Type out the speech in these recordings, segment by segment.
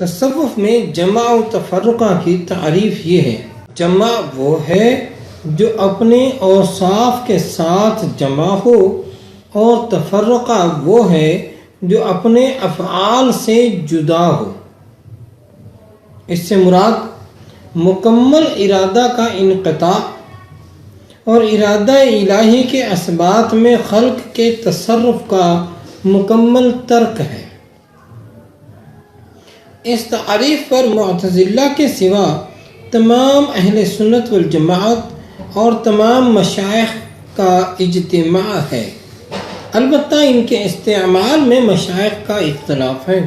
تصوف میں جمع و تفرقہ کی تعریف یہ ہے: جمع وہ ہے جو اپنے اوصاف کے ساتھ جمع ہو، اور تفرقہ وہ ہے جو اپنے افعال سے جدا ہو۔ اس سے مراد مکمل ارادہ کا انقطاع اور ارادہ الہی کے اسبات میں خلق کے تصرف کا مکمل ترک ہے۔ اس تعریف پر معتزلہ کے سوا تمام اہل سنت والجماعت اور تمام مشائخ کا اجتماع ہے، البتہ ان کے استعمال میں مشائخ کا اختلاف ہے۔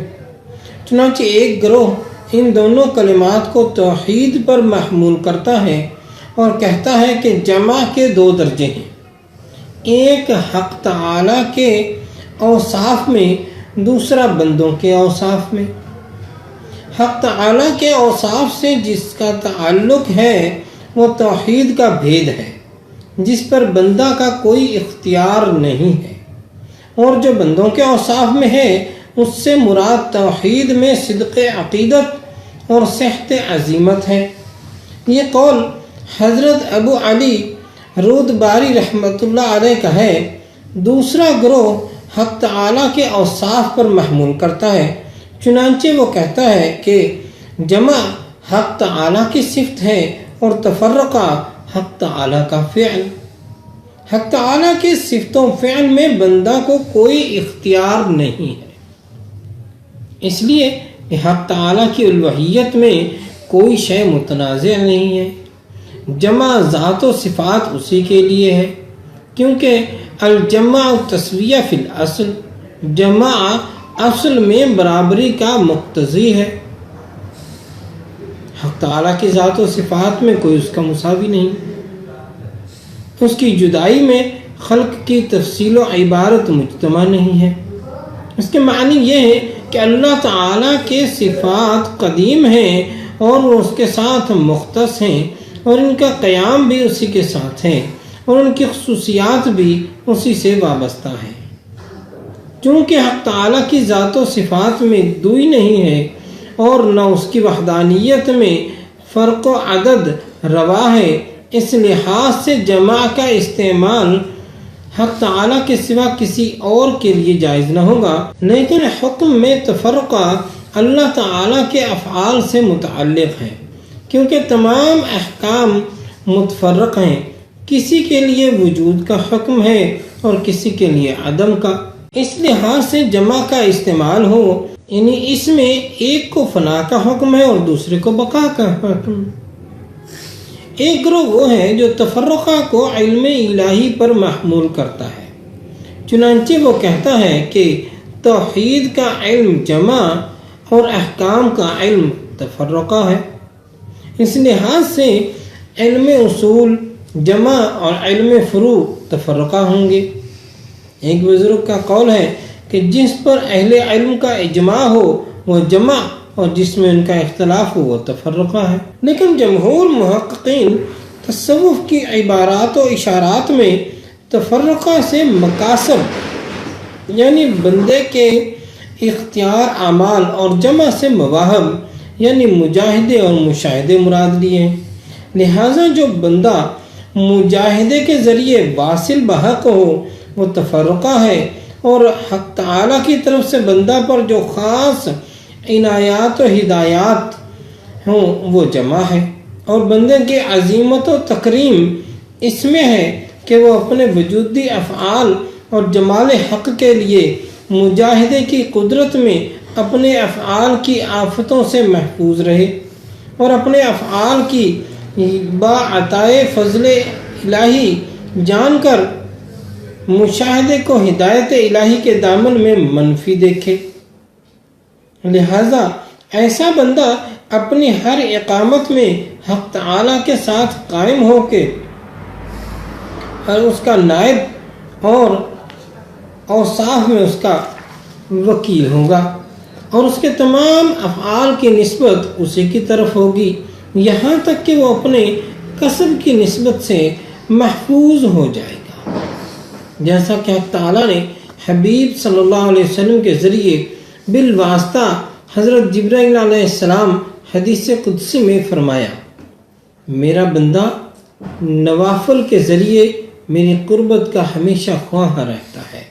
چنانچہ ایک گروہ ان دونوں کلمات کو توحید پر محمول کرتا ہے اور کہتا ہے کہ جمع کے دو درجے ہیں، ایک حق تعالی کے اوصاف میں، دوسرا بندوں کے اوصاف میں۔ حق تعالی کے اوصاف سے جس کا تعلق ہے وہ توحید کا بھید ہے، جس پر بندہ کا کوئی اختیار نہیں ہے، اور جو بندوں کے اوصاف میں ہے اس سے مراد توحید میں صدق عقیدت اور صحت عزیمت ہے۔ یہ قول حضرت ابو علی رودباری رحمۃ اللہ علیہ کا ہے۔ دوسرا گروہ حق تعالی کے اوصاف پر محمول کرتا ہے، چنانچہ وہ کہتا ہے کہ جمع حق تعالی کی صفت ہے اور تفرقہ حق تعالی کا فعل۔ حق تعالی کی صفت و فعل میں بندہ کو کوئی اختیار نہیں ہے، اس لیے کہ حق تعالی کی الوہیت میں کوئی شے متنازع نہیں ہے۔ جمع ذات و صفات اسی کے لیے ہے، کیونکہ الجمع تسویہ فی الاصل، جمع اصل میں برابری کا مقتضی ہے۔ حق تعالیٰ کی ذات و صفات میں کوئی اس کا مساوی نہیں، اس کی جدائی میں خلق کی تفصیل و عبارت مجتمع نہیں ہے۔ اس کے معنی یہ ہے کہ اللہ تعالیٰ کے صفات قدیم ہیں اور وہ اس کے ساتھ مختص ہیں، اور ان کا قیام بھی اسی کے ساتھ ہے، اور ان کی خصوصیات بھی اسی سے وابستہ ہیں۔ چونکہ حق تعالیٰ کی ذات و صفات میں دوئی نہیں ہے اور نہ اس کی وحدانیت میں فرق و عدد روا ہے، اس لحاظ سے جمع کا استعمال حق تعالیٰ کے سوا کسی اور کے لیے جائز نہ ہوگا۔ لیکن حکم میں تفرقہ اللہ تعالیٰ کے افعال سے متعلق ہے، کیونکہ تمام احکام متفرق ہیں، کسی کے لیے وجود کا حکم ہے اور کسی کے لیے عدم کا۔ اس لحاظ سے جمع کا استعمال ہو، یعنی اس میں ایک کو فنا کا حکم ہے اور دوسرے کو بقا کا حکم۔ ایک گروہ وہ ہے جو تفرقہ کو علم الہی پر محمول کرتا ہے، چنانچہ وہ کہتا ہے کہ توحید کا علم جمع اور احکام کا علم تفرقہ ہے۔ اس لحاظ سے علم اصول جمع اور علم فروع تفرقہ ہوں گے۔ ایک بزرگ کا قول ہے کہ جس پر اہل علم کا اجماع ہو وہ جمع، اور جس میں ان کا اختلاف ہو وہ تفرقہ ہے۔ لیکن جمہور محققین تصوف کی عبارات و اشارات میں تفرقہ سے مقاصد یعنی بندے کے اختیار اعمال اور جمع سے مواہب یعنی مجاہدے اور مشاہدے مراد لیے ہیں۔ لہٰذا جو بندہ مجاہدے کے ذریعے واصل بحق ہو وہ تفرقہ ہے، اور حق تعالیٰ کی طرف سے بندہ پر جو خاص عنایات و ہدایات ہوں وہ جمع ہے، اور بندے کی عظیمت و تکریم اس میں ہے کہ وہ اپنے وجودی افعال اور جمال حق کے لیے مجاہدے کی قدرت میں اپنے افعال کی آفتوں سے محفوظ رہے، اور اپنے افعال کی باعطائے فضل الہی جان کر مشاہدے کو ہدایت الہی کے دامن میں منفی دیکھے۔ لہذا ایسا بندہ اپنی ہر اقامت میں حق تعالیٰ کے ساتھ قائم ہو کے اور اس کا نائب اور اوصاف میں اس کا وکیل ہوگا، اور اس کے تمام افعال کی نسبت اسی کی طرف ہوگی، یہاں تک کہ وہ اپنے کسب کی نسبت سے محفوظ ہو جائے گا، جیسا کہ حق تعالیٰ نے حبیب صلی اللہ علیہ وسلم کے ذریعے بالواسطہ حضرت جبرائیل علیہ السلام حدیث قدسی میں فرمایا، میرا بندہ نوافل کے ذریعے میری قربت کا ہمیشہ خواہاں رہتا ہے،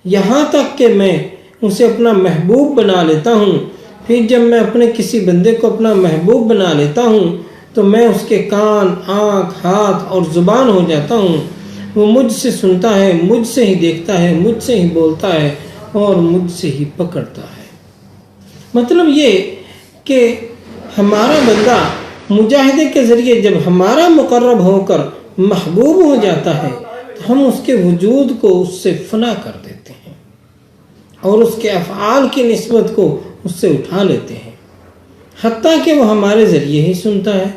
یہاں تک کہ میں اسے اپنا محبوب بنا لیتا ہوں۔ پھر جب میں اپنے کسی بندے کو اپنا محبوب بنا لیتا ہوں تو میں اس کے کان، آنکھ، ہاتھ اور زبان ہو جاتا ہوں۔ وہ مجھ سے سنتا ہے، مجھ سے ہی دیکھتا ہے، مجھ سے ہی بولتا ہے اور مجھ سے ہی پکڑتا ہے۔ مطلب یہ کہ ہمارا بندہ مجاہدے کے ذریعے جب ہمارا مقرب ہو کر محبوب ہو جاتا ہے تو ہم اس کے وجود کو اس سے فنا کر دیتے ہیں اور اس کے افعال کی نسبت کو اس سے اٹھا لیتے ہیں، حتیٰ کہ وہ ہمارے ذریعے ہی سنتا ہے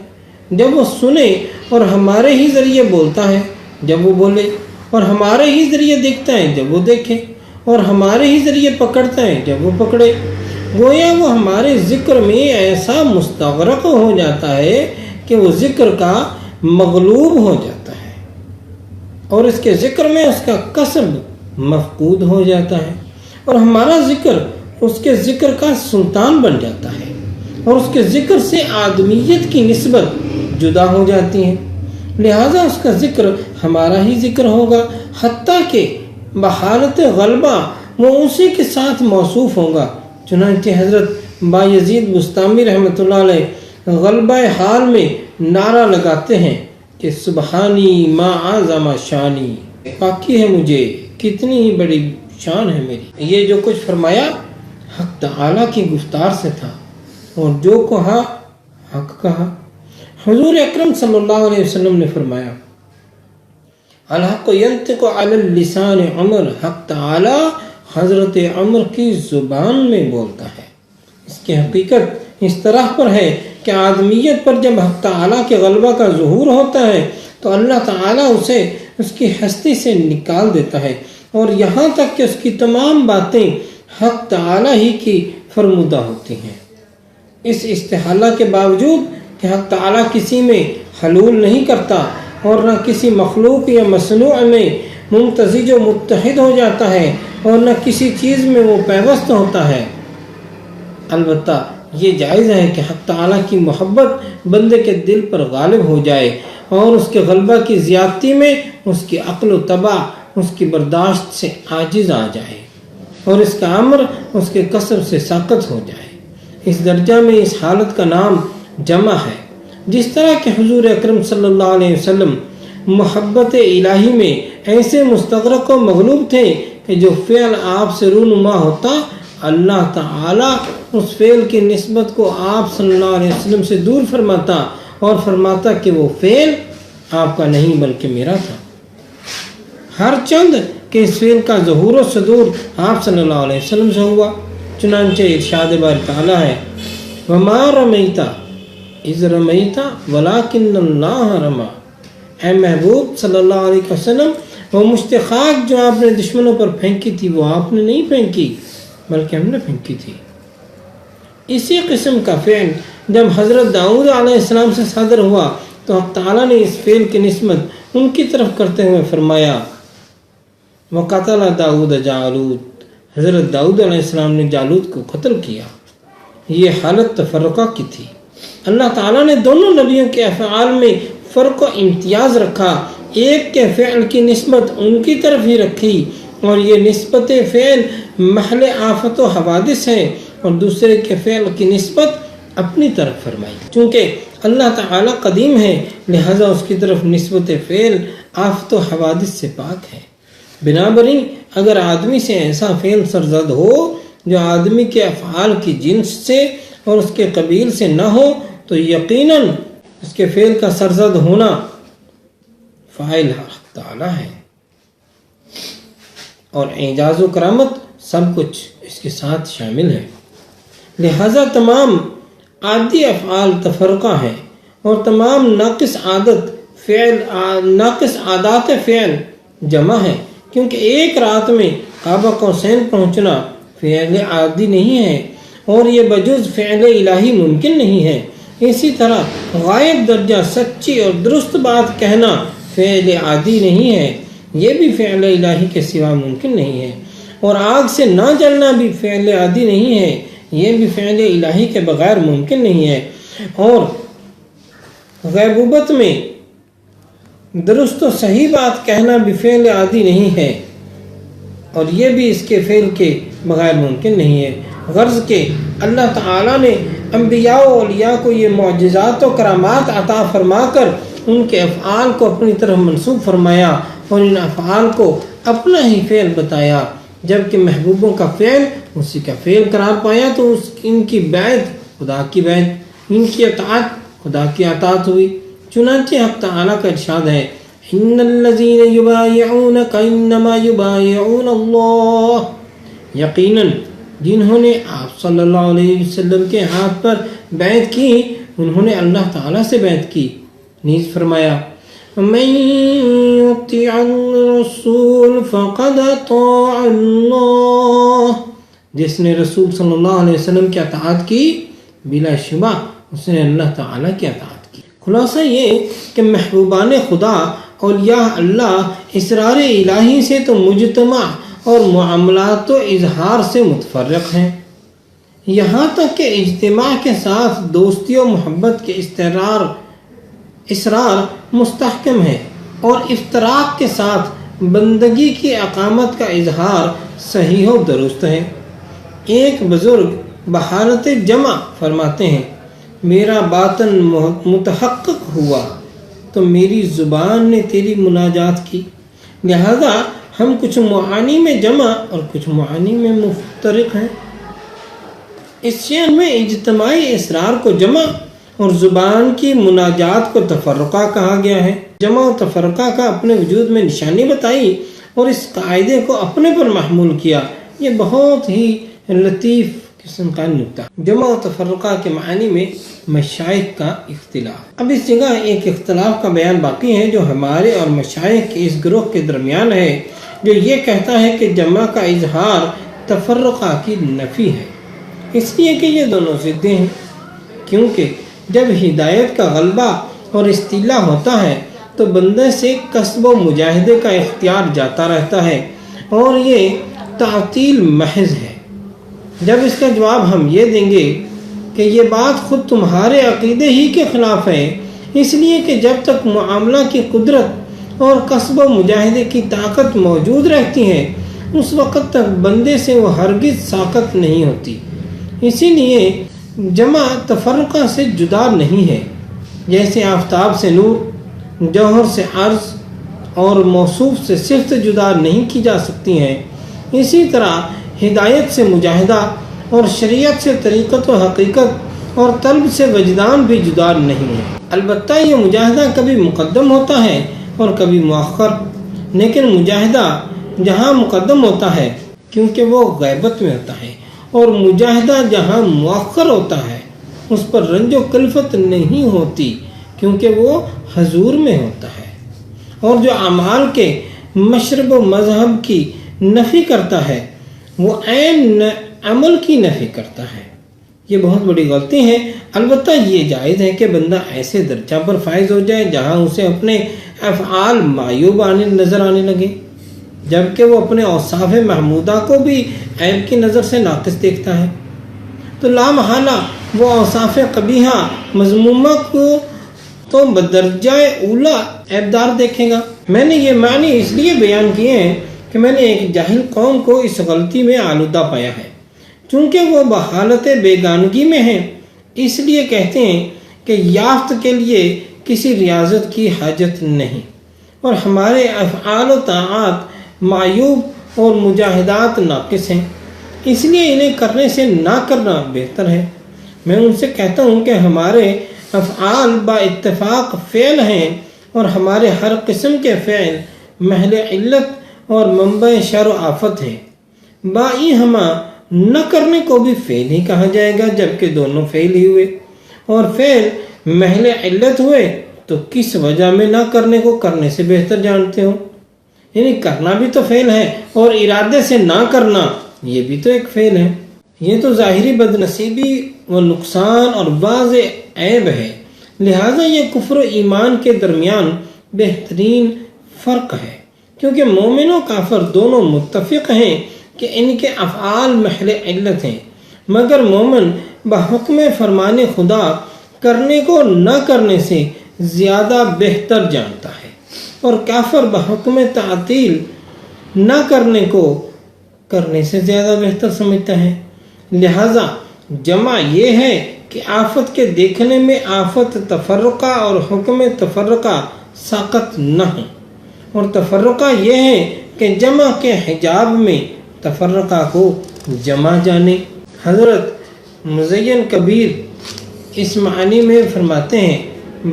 جب وہ سنے، اور ہمارے ہی ذریعے بولتا ہے جب وہ بولے، اور ہمارے ہی ذریعے دیکھتا ہے جب وہ دیکھے، اور ہمارے ہی ذریعے پکڑتا ہے جب وہ پکڑے۔ گویا وہ ہمارے ذکر میں ایسا مستغرق ہو جاتا ہے کہ وہ ذکر کا مغلوب ہو جاتا ہے، اور اس کے ذکر میں اس کا کسب مفقود ہو جاتا ہے، اور ہمارا ذکر اس کے ذکر کا سلطان بن جاتا ہے، اور اس کے ذکر سے آدمیت کی نسبت جدا ہو جاتی ہے۔ لہذا اس کا ذکر ہمارا ہی ذکر ہوگا، حتیٰ کہ بحالت غلبہ وہ اسی کے ساتھ موصوف ہوگا۔ چنانچہ حضرت بایزید بستامی رحمۃ اللہ علیہ غلبہ حال میں نعرہ لگاتے ہیں کہ سبحانی ما اعظم شانی، پاکی ہے مجھے کتنی ہی بڑی شان ہے میری۔ یہ جو کچھ فرمایا حق تعالیٰ کی گفتار سے تھا، اور جو کہا حق کہا۔ حضور اکرم صلی اللہ علیہ وسلم نے فرمایا، الحق ینطق علی اللسان عمر، حق تعالیٰ حضرت عمر کی زبان میں بولتا ہے۔ اس کی حقیقت اس طرح پر ہے کہ آدمیت پر جب حق تعالیٰ کے غلبہ کا ظہور ہوتا ہے تو اللہ تعالیٰ اسے اس کی ہستی سے نکال دیتا ہے، اور یہاں تک کہ اس کی تمام باتیں حق تعالیٰ ہی کی فرمودہ ہوتی ہیں۔ اس استحالہ کے باوجود کہ حق تعالیٰ کسی میں حلول نہیں کرتا اور نہ کسی مخلوق یا مصنوع میں ممتزج و متحد ہو جاتا ہے، اور نہ کسی چیز میں وہ پیوست ہوتا ہے، البتہ یہ جائز ہے کہ حق تعالیٰ کی محبت بندے کے دل پر غالب ہو جائے، اور اس کے غلبہ کی زیادتی میں اس کی عقل و طبع اس کی برداشت سے عاجز آ جائے، اور اس کا امر اس کے کسب سے ساقط ہو جائے۔ اس درجہ میں اس حالت کا نام جمع ہے۔ جس طرح کہ حضور اکرم صلی اللہ علیہ وسلم محبت الہی میں ایسے مستغرق و مغلوب تھے کہ جو فعل آپ سے رونما ہوتا، اللہ تعالیٰ اس فعل کی نسبت کو آپ صلی اللہ علیہ وسلم سے دور فرماتا، اور فرماتا کہ وہ فعل آپ کا نہیں بلکہ میرا تھا۔ ہر چند کہ اس فعل کا ظہور و صدور آپ صلی اللہ علیہ وسلم سے ہوا۔ چنانچہ ارشاد باری تعالیٰ ہے، وَمَا رَمَيْتَ اِذْ رَمَيْتَ وَلَٰكِنَّ اللَّهَ رَمَىٰ۔ اے محبوب صلی اللہ علیہ وسلم، وہ مشت خاک جو آپ نے دشمنوں پر پھینکی تھی وہ آپ نے نہیں پھینکی بلکہ ہم نے پھینکی تھی۔ اسی قسم کا فعل جب حضرت داؤد علیہ السلام سے صادر ہوا تو حق تعالیٰ نے اس فعل کی نسبت ان کی طرف کرتے ہوئے فرمایا، وَقَتَلَ دَاؤُدَ جَالُوتَ، حضرت داؤد علیہ السلام نے جالوت کو قتل کیا۔ یہ حالت تفرقہ کی تھی۔ اللہ تعالیٰ نے دونوں نبیوں کے افعال میں فرق و امتیاز رکھا، ایک کے فعل کی نسبت ان کی طرف ہی رکھی، اور یہ نسبت فعل محل آفت و حوادث ہے، اور دوسرے کے فعل کی نسبت اپنی طرف فرمائی۔ چونکہ اللہ تعالیٰ قدیم ہے لہذا اس کی طرف نسبت فعل آفت و حوادث سے پاک ہے۔ بنابراین اگر آدمی سے ایسا فعل سرزد ہو جو آدمی کے افعال کی جنس سے اور اس کے قبیل سے نہ ہو تو یقیناً اس کے فعل کا سرزد ہونا فاعل حق تعالیٰ ہے، اور اعجاز و کرامت سب کچھ اس کے ساتھ شامل ہے۔ لہذا تمام عادی افعال تفرقہ ہیں، اور تمام ناقص عادات فعل جمع ہے، کیونکہ ایک رات میں قاب قوسین پہنچنا فعل عادی نہیں ہے، اور یہ بجز فعل الہی ممکن نہیں ہے۔ اسی طرح غائب درجہ سچی اور درست بات کہنا فعل عادی نہیں ہے، یہ بھی فعل الہی کے سوا ممکن نہیں ہے، اور آگ سے نہ جلنا بھی فعل عادی نہیں ہے، یہ بھی فعل الہی کے بغیر ممکن نہیں ہے، اور غیبوبت میں درست و صحیح بات کہنا بھی فعل عادی نہیں ہے، اور یہ بھی اس کے فعل کے بغیر ممکن نہیں ہے۔ غرض کہ اللہ تعالیٰ نے انبیاء و اولیاء کو یہ معجزات و کرامات عطا فرما کر ان کے افعال کو اپنی طرف منسوب فرمایا اور ان افعال کو اپنا ہی فعل بتایا، جبکہ محبوبوں کا فعل اسی کا فعل قرار پایا تو ان کی بیعت خدا کی بیعت، ان کی اطاعت خدا کی اطاعت ہوئی۔ چنانچہ حق تعالیٰ کا ارشاد ہے، ان الذین یبایعونک انما یبایعون اللہ، یقیناً جنہوں نے آپ صلی اللہ علیہ وسلم کے ہاتھ پر بیعت کی انہوں نے اللہ تعالیٰ سے بیعت کی۔ نیز فرمایا، من یطیع الرسول فقد اطاع اللہ، جس نے رسول صلی اللہ علیہ وسلم کی اطاعت کی بلا شبہ اس نے اللہ تعالیٰ کی اطاعت کی۔ خلاصہ یہ کہ محبوبان خدا اولیاء اللہ اسرار الہی سے تو مجتمع اور معاملات و اظہار سے متفرق ہیں، یہاں تک کہ اجتماع کے ساتھ دوستی و محبت کے اسرار مستحکم ہے، اور افتراق کے ساتھ بندگی کی اقامت کا اظہار صحیح و درست ہے۔ ایک بزرگ بحالت جمع فرماتے ہیں، میرا باطن متحقق ہوا تو میری زبان نے تیری مناجات کی، لہذا ہم کچھ معانی میں جمع اور کچھ معانی میں مفترق ہیں۔ اس شعر میں اجتماعی اسرار کو جمع اور زبان کی مناجات کو تفرقہ کہا گیا ہے۔ جمع و تفرقہ کا اپنے وجود میں نشانی بتائی اور اس قاعدے کو اپنے پر محمول کیا، یہ بہت ہی لطیف قسم کا نکتہ۔ جمع و تفرقہ کے معنی میں مشائخ کا اختلاف۔ اب اس جگہ ایک اختلاف کا بیان باقی ہے جو ہمارے اور مشائخ کے اس گروہ کے درمیان ہے، جو یہ کہتا ہے کہ جمع کا اظہار تفرقہ کی نفی ہے، اس لیے کہ یہ دونوں ضدیں ہیں، کیونکہ جب ہدایت کا غلبہ اور استیلا ہوتا ہے تو بندے سے کسب و مجاہدے کا اختیار جاتا رہتا ہے، اور یہ تعطیل محض ہے۔ جب اس کا جواب ہم یہ دیں گے کہ یہ بات خود تمہارے عقیدے ہی کے خلاف ہے، اس لیے کہ جب تک معاملہ کی قدرت اور کسب و مجاہدے کی طاقت موجود رہتی ہے اس وقت تک بندے سے وہ ہرگز ساقط نہیں ہوتی، اسی لیے جمع تفرقہ سے جدا نہیں ہے۔ جیسے آفتاب سے نور، جوہر سے عرض اور موصوف سے صفت جدا نہیں کی جا سکتی ہیں، اسی طرح ہدایت سے مجاہدہ اور شریعت سے طریقت و حقیقت اور طلب سے وجدان بھی جدا نہیں ہے۔ البتہ یہ مجاہدہ کبھی مقدم ہوتا ہے اور کبھی مؤخر، لیکن مجاہدہ جہاں مقدم ہوتا ہے کیونکہ وہ غیبت میں ہوتا ہے، اور مجاہدہ جہاں مؤخر ہوتا ہے اس پر رنج و کلفت نہیں ہوتی کیونکہ وہ حضور میں ہوتا ہے، اور جو اعمال کے مشرب و مذہب کی نفی کرتا ہے وہ عین عمل کی نفی کرتا ہے۔ یہ بہت بڑی غلطی ہے۔ البتہ یہ جائز ہے کہ بندہ ایسے درجہ پر فائز ہو جائے جہاں اسے اپنے افعال معیوب نظر آنے لگے، جبکہ وہ اپنے اوصاف محمودہ کو بھی عیب کی نظر سے ناقص دیکھتا ہے، تو لا محالہ وہ اوصاف قبیحہ مذمومہ کو تو بدرجہ اولا عیبدار دیکھے گا۔ میں نے یہ معنی اس لیے بیان کیے ہیں کہ میں نے ایک جاہل قوم کو اس غلطی میں آلودہ پایا ہے، چونکہ وہ بحالت بیگانگی میں ہیں، اس لیے کہتے ہیں کہ یافت کے لیے کسی ریاضت کی حاجت نہیں، اور ہمارے افعال و طاعات معیوب اور مجاہدات ناقص ہیں، اس لیے انہیں کرنے سے نہ کرنا بہتر ہے۔ میں ان سے کہتا ہوں کہ ہمارے افعال با اتفاق فعل ہیں، اور ہمارے ہر قسم کے فعل محل علت اور منبع شر و آفت ہیں۔ بائی ہما نہ کرنے کو بھی فعل ہی کہا جائے گا، جبکہ دونوں فعل ہی ہوئے، اور فعل محل علت ہوئے تو کس وجہ میں نہ کرنے کو کرنے سے بہتر جانتے ہو، یعنی کرنا بھی تو فعل ہے اور ارادے سے نہ کرنا یہ بھی تو ایک فعل ہے۔ یہ تو ظاہری بدنصیبی و نقصان اور واضح عیب ہے، لہٰذا یہ کفر و ایمان کے درمیان بہترین فرق ہے، کیونکہ مومن و کافر دونوں متفق ہیں کہ ان کے افعال محل علت ہیں، مگر مومن بحکم فرمان خدا کرنے کو نہ کرنے سے زیادہ بہتر جانتا ہے، اور کافر بحکم تعطیل نہ کرنے کو کرنے سے زیادہ بہتر سمجھتا ہے۔ لہذا جمع یہ ہے کہ آفت کے دیکھنے میں آفت تفرقہ اور حکم تفرقہ ساقط نہ ہو، اور تفرقہ یہ ہے کہ جمع کے حجاب میں تفرقہ کو جمع جانے۔ حضرت مزین کبیر اس معنی میں فرماتے ہیں،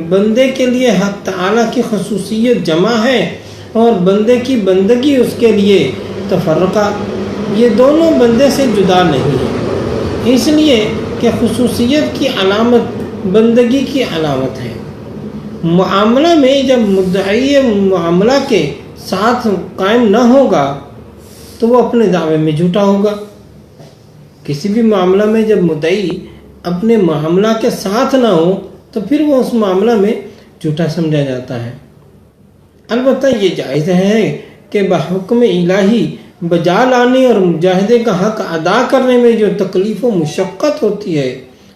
بندے کے لیے حق تعالیٰ کی خصوصیت جمع ہے اور بندے کی بندگی اس کے لیے تفرقہ، یہ دونوں بندے سے جدا نہیں ہیں، اس لیے کہ خصوصیت کی علامت بندگی کی علامت ہے۔ معاملہ میں جب مدعی معاملہ کے ساتھ قائم نہ ہوگا تو وہ اپنے دعوے میں جھوٹا ہوگا۔ کسی بھی معاملہ میں جب مدعی اپنے معاملہ کے ساتھ نہ ہو تو پھر وہ اس معاملہ میں جھوٹا سمجھا جاتا ہے۔ البتہ یہ جائز ہے کہ بحکم الہی بجا لانے اور مجاہدے کا حق ادا کرنے میں جو تکلیف و مشقت ہوتی ہے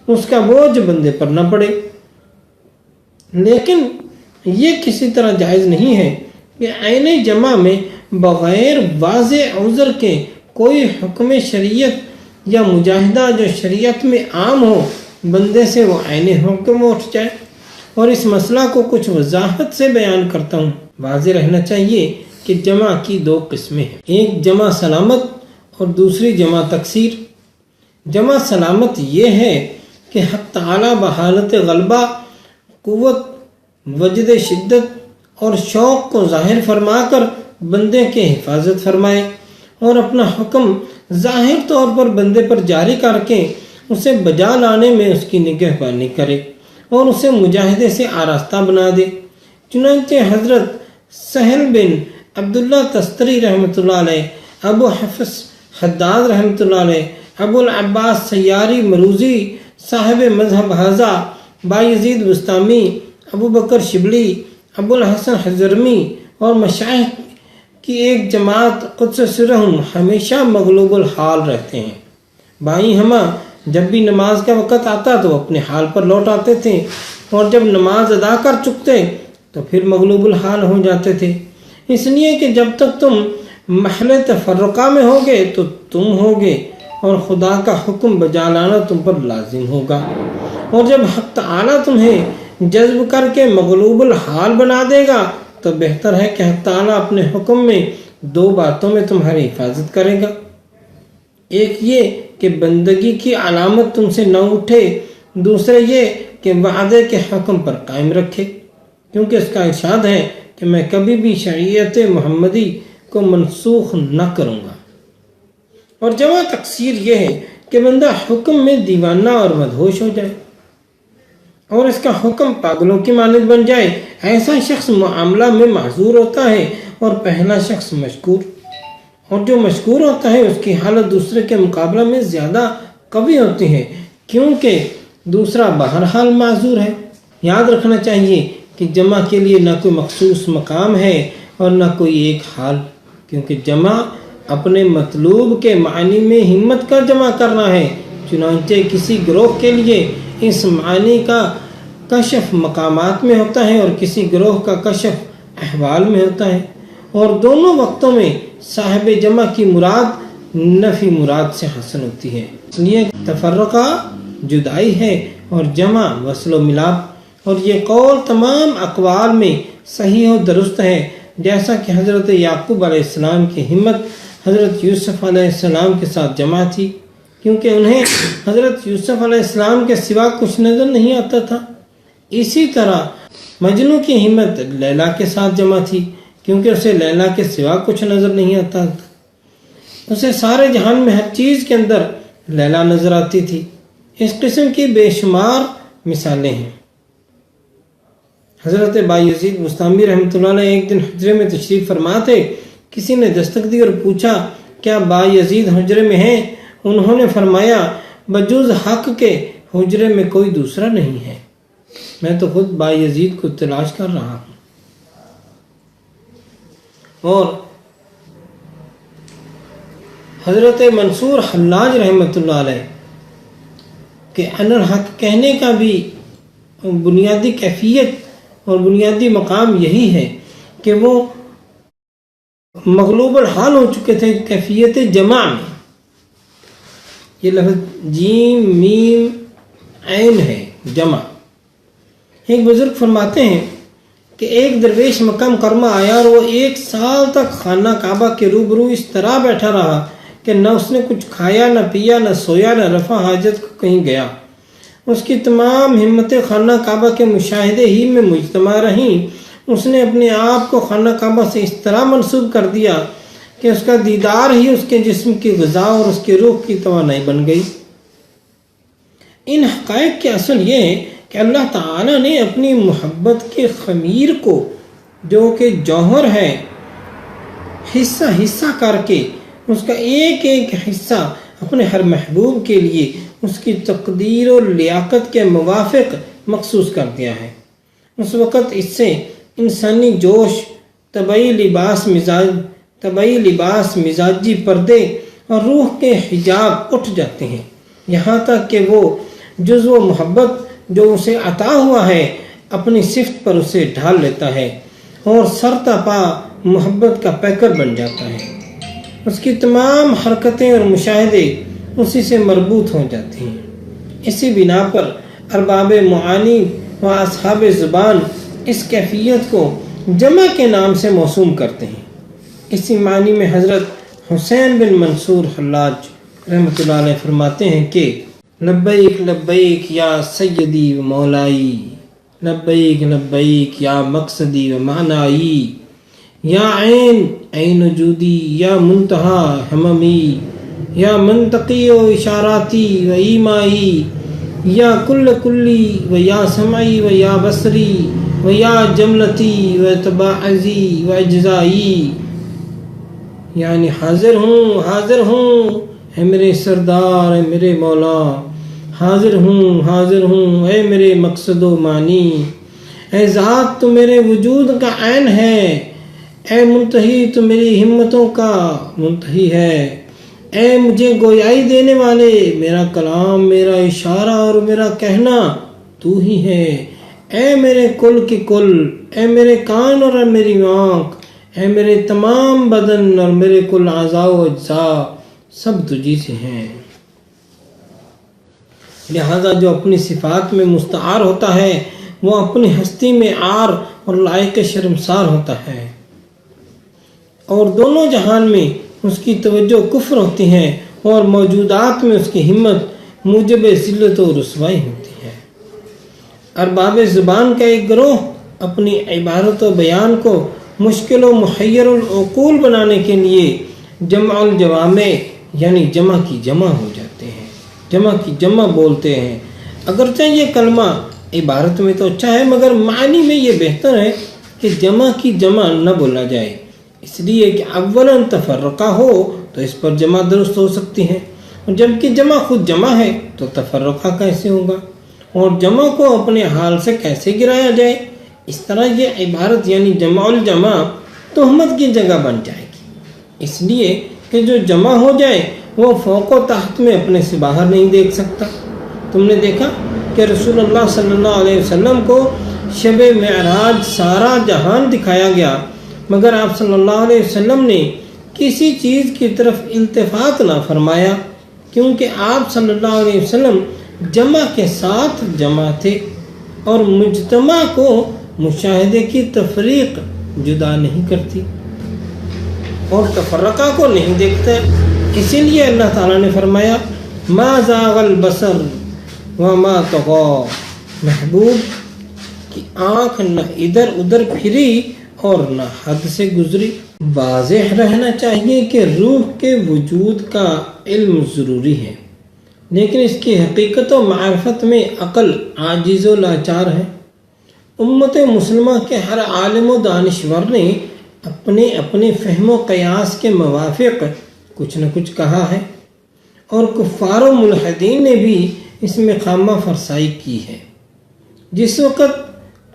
اس کا بوجھ بندے پر نہ پڑے، لیکن یہ کسی طرح جائز نہیں ہے کہ عین جمع میں بغیر واضح عذر کے کوئی حکم شریعت یا مجاہدہ جو شریعت میں عام ہو بندے سے وہ عین حکم اٹھ جائے۔ اور اس مسئلہ کو کچھ وضاحت سے بیان کرتا ہوں۔ واضح رہنا چاہیے کہ جمع کی دو قسمیں ہیں، ایک جمع سلامت اور دوسری جمع تکثیر۔ جمع سلامت یہ ہے کہ حق تعالیٰ بحالت غلبہ، قوت، وجد شدت اور شوق کو ظاہر فرما کر بندے کے حفاظت فرمائے اور اپنا حکم ظاہر طور پر بندے پر جاری کر کے اسے بجا لانے میں اس کی نگہبانی کرے اور اسے مجاہدے سے آراستہ بنا دے۔ چنانچہ حضرت سہل بن عبداللہ تستری رحمۃ اللہ علیہ، ابو حفص حداد رحمۃ اللہ علیہ، ابو العباس سیاری مروزی صاحب مذہب حضا، بایزید بستامی، ابو بکر شبلی، ابو الحسن حضرمی اور مشائخ کی ایک جماعت قدس سرہم ہمیشہ مغلوب الحال رہتے ہیں۔ بھائی ہمہ جب بھی نماز کا وقت آتا تو اپنے حال پر لوٹ آتے تھے، اور جب نماز ادا کر چکتے تو پھر مغلوب الحال ہو جاتے تھے، اس لیے کہ جب تک تم محل تفرقہ میں ہوگے تو تم ہوگے اور خدا کا حکم بجا لانا تم پر لازم ہوگا، اور جب حق تعالیٰ تمہیں جذب کر کے مغلوب الحال بنا دے گا تو بہتر ہے کہ حق تعالیٰ اپنے حکم میں دو باتوں میں تمہاری حفاظت کرے گا۔ ایک یہ کہ بندگی کی علامت تم سے نہ اٹھے، دوسرے یہ کہ وعدے کے حکم پر قائم رکھے، کیونکہ اس کا ارشاد ہے کہ میں کبھی بھی شریعت محمدی کو منسوخ نہ کروں گا۔ اور جمع تکثیر یہ ہے کہ بندہ حکم میں دیوانہ اور مدہوش ہو جائے اور اس کا حکم پاگلوں کی مانند بن جائے۔ ایسا شخص معاملہ میں معذور ہوتا ہے اور پہلا شخص مشکور، اور جو مشکور ہوتا ہے اس کی حالت دوسرے کے مقابلہ میں زیادہ قوی ہوتی ہے، کیونکہ دوسرا بہرحال معذور ہے۔ یاد رکھنا چاہیے کہ جمع کے لیے نہ کوئی مخصوص مقام ہے اور نہ کوئی ایک حال، کیونکہ جمع اپنے مطلوب کے معنی میں ہمت کا جمع کرنا ہے۔ چنانچہ کسی گروہ کے لیے اس معنی کا کشف مقامات میں ہوتا ہے اور کسی گروہ کا کشف احوال میں ہوتا ہے، اور دونوں وقتوں میں صاحب جمع کی مراد نفی مراد سے حاصل ہوتی ہے۔ اس لیے تفرقہ جدائی ہے اور جمع وصل و ملاپ، اور یہ قول تمام اقوال میں صحیح و درست ہے، جیسا کہ حضرت یعقوب علیہ السلام کی ہمت حضرت یوسف علیہ السلام کے ساتھ جمع تھی، کیونکہ انہیں حضرت یوسف علیہ السلام کے سوا کچھ نظر نہیں آتا تھا۔ اسی طرح مجنوں کی ہمت لیلا کے ساتھ جمع تھی، کیونکہ اسے لیلا کے سوا کچھ نظر نہیں آتا تھا، اسے سارے جہان میں ہر چیز کے اندر لیلا نظر آتی تھی۔ اس قسم کی بے شمار مثالیں ہیں۔ حضرت بایزید بستامی رحمۃ اللہ علیہ ایک دن حجرے میں تشریف فرما تھے، کسی نے دستک دی اور پوچھا کیا بایزید حجرے میں ہیں؟ انہوں نے فرمایا بجوز حق کے حجرے میں کوئی دوسرا نہیں ہے، میں تو خود بایزید کو تلاش کر رہا ہوں۔ اور حضرت منصور حلاج رحمۃ اللہ علیہ کہ انا الحق کہنے کا بھی بنیادی کیفیت اور بنیادی مقام یہی ہے کہ وہ مغلوب الحال ہو چکے تھے کیفیت جمع میں. یہ لفظ جیم میم عین ہے، جمع. ایک بزرگ فرماتے ہیں کہ ایک درویش مکہ مکرمہ آیا اور وہ 1 سال تک خانہ کعبہ کے روبرو اس طرح بیٹھا رہا کہ نہ اس نے کچھ کھایا، نہ پیا، نہ سویا، نہ رفع حاجت کو کہیں گیا. اس کی تمام ہمتیں خانہ کعبہ کے مشاہدے ہی میں مجتمع رہیں. اس نے اپنے آپ کو خانہ کعبہ سے اس طرح منسوب کر دیا کہ اس کا دیدار ہی اس کے جسم کی غذا اور اس کے روح کی توانائی بن گئی. ان حقائق کے اصل یہ ہے کہ اللہ تعالیٰ نے اپنی محبت کے خمیر کو، جو کہ جوہر ہے، حصہ حصہ کر کے اس کا ایک ایک حصہ اپنے ہر محبوب کے لیے اس کی تقدیر اور لیاقت کے موافق مخصوص کر دیا ہے. اس وقت اس سے انسانی جوش، طبعی لباس مزاجی پردے اور روح کے حجاب اٹھ جاتے ہیں، یہاں تک کہ وہ جزو محبت جو اسے عطا ہوا ہے اپنی صفت پر اسے ڈھال لیتا ہے اور سرتا پا محبت کا پیکر بن جاتا ہے. اس کی تمام حرکتیں اور مشاہدے اسی سے مربوط ہو جاتی ہیں. اسی بنا پر ارباب معانی و اصحاب زبان اس کیفیت کو جمع کے نام سے موسوم کرتے ہیں. اسی معنی میں حضرت حسین بن منصور حلاج رحمۃ اللہ علیہ فرماتے ہیں کہ لبیک لبیک یا سیدی و مولائی، لبیک لبیک یا مقصدی و معنائی، یا عین وجودی یا منتہا ہممی، یا منطقی و اشاراتی و ایمائی، یا کلی و یا سمعی و یا بصری و یا جملتی و تباعزی و اجزائی. یعنی حاضر ہوں اے میرے سردار، اے میرے مولا، حاضر ہوں اے میرے مقصد و معنی، اے ذات تو میرے وجود کا عین ہے، اے منتہی تو میری ہمتوں کا منتہی ہے، اے مجھے گویائی دینے والے، میرا کلام، میرا اشارہ اور میرا کہنا تو ہی ہے، اے میرے کل کی کل، اے میرے کان اور میری آنکھ، اے میرے تمام بدن اور میرے کل اعضاء و اجزاء سب تجھی سے ہیں. لہذا جو اپنی صفات میں مستعار ہوتا ہے وہ اپنی ہستی میں عار اور لائق شرمسار ہوتا ہے، اور دونوں جہان میں اس کی توجہ کفر ہوتی ہے اور موجودات میں اس کی ہمت موجب ذلت و رسوائی ہوتی ہے. ارباب زبان کا ایک گروہ اپنی عبارت و بیان کو مشکل و محیر العقول بنانے کے لیے جمع الجوامع یعنی جمع کی جمع ہو جاتے ہیں، جمع کی جمع بولتے ہیں. اگرچہ یہ کلمہ عبارت میں تو اچھا ہے مگر معنی میں یہ بہتر ہے کہ جمع کی جمع نہ بولا جائے، اس لیے کہ اولاً تفرقہ ہو تو اس پر جمع درست ہو سکتی ہے، اور جبکہ جمع خود جمع ہے تو تفرقہ کیسے ہوگا، اور جمع کو اپنے حال سے کیسے گرایا جائے. اس طرح یہ عبارت یعنی جمع الجمع تہمت کی جگہ بن جائے گی، اس لیے کہ جو جمع ہو جائے وہ فوق و تحت میں اپنے سے باہر نہیں دیکھ سکتا. تم نے دیکھا کہ رسول اللہ صلی اللہ علیہ وسلم کو شب معراج سارا جہان دکھایا گیا، مگر آپ صلی اللہ علیہ وسلم نے کسی چیز کی طرف التفات نہ فرمایا، کیونکہ آپ صلی اللہ علیہ وسلم جمع کے ساتھ جمع تھے اور مجتمع کو مشاہدے کی تفریق جدا نہیں کرتی اور تفرقہ کو نہیں دیکھتا. اسی لیے اللہ تعالیٰ نے فرمایا ما زاغ البصر وما طغى، محبوب کی آنکھ نہ ادھر ادھر پھری اور نہ حد سے گزری. واضح رہنا چاہیے کہ روح کے وجود کا علم ضروری ہے، لیکن اس کی حقیقت و معرفت میں عقل عاجز و لاچار ہے. امت مسلمہ کے ہر عالم و دانشور نے اپنے اپنے فہم و قیاس کے موافق کچھ نہ کچھ کہا ہے، اور کفار و ملحدین نے بھی اس میں خامہ فرسائی کی ہے. جس وقت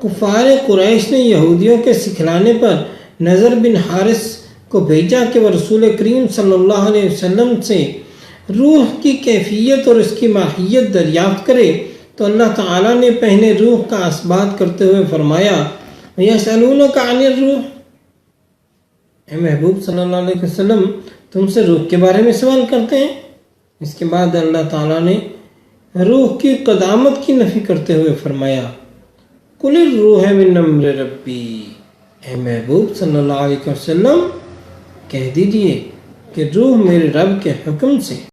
کفار قریش نے یہودیوں کے سکھلانے پر نضر بن حارث کو بھیجا کہ وہ رسول کریم صلی اللہ علیہ وسلم سے روح کی کیفیت اور اس کی ماہیت دریافت کرے تو اللہ تعالیٰ نے پہلے روح کا اثبات کرتے ہوئے فرمایا یسألونک عن الروح، اے محبوب صلی اللہ علیہ وسلم تم سے روح کے بارے میں سوال کرتے ہیں۔ اس کے بعد اللہ تعالیٰ نے روح کی قدامت کی نفی کرتے ہوئے فرمایا قل الروح من امر ربی، اے محبوب صلی اللہ علیہ وسلم کہہ دیجئے کہ روح میرے رب کے حکم سے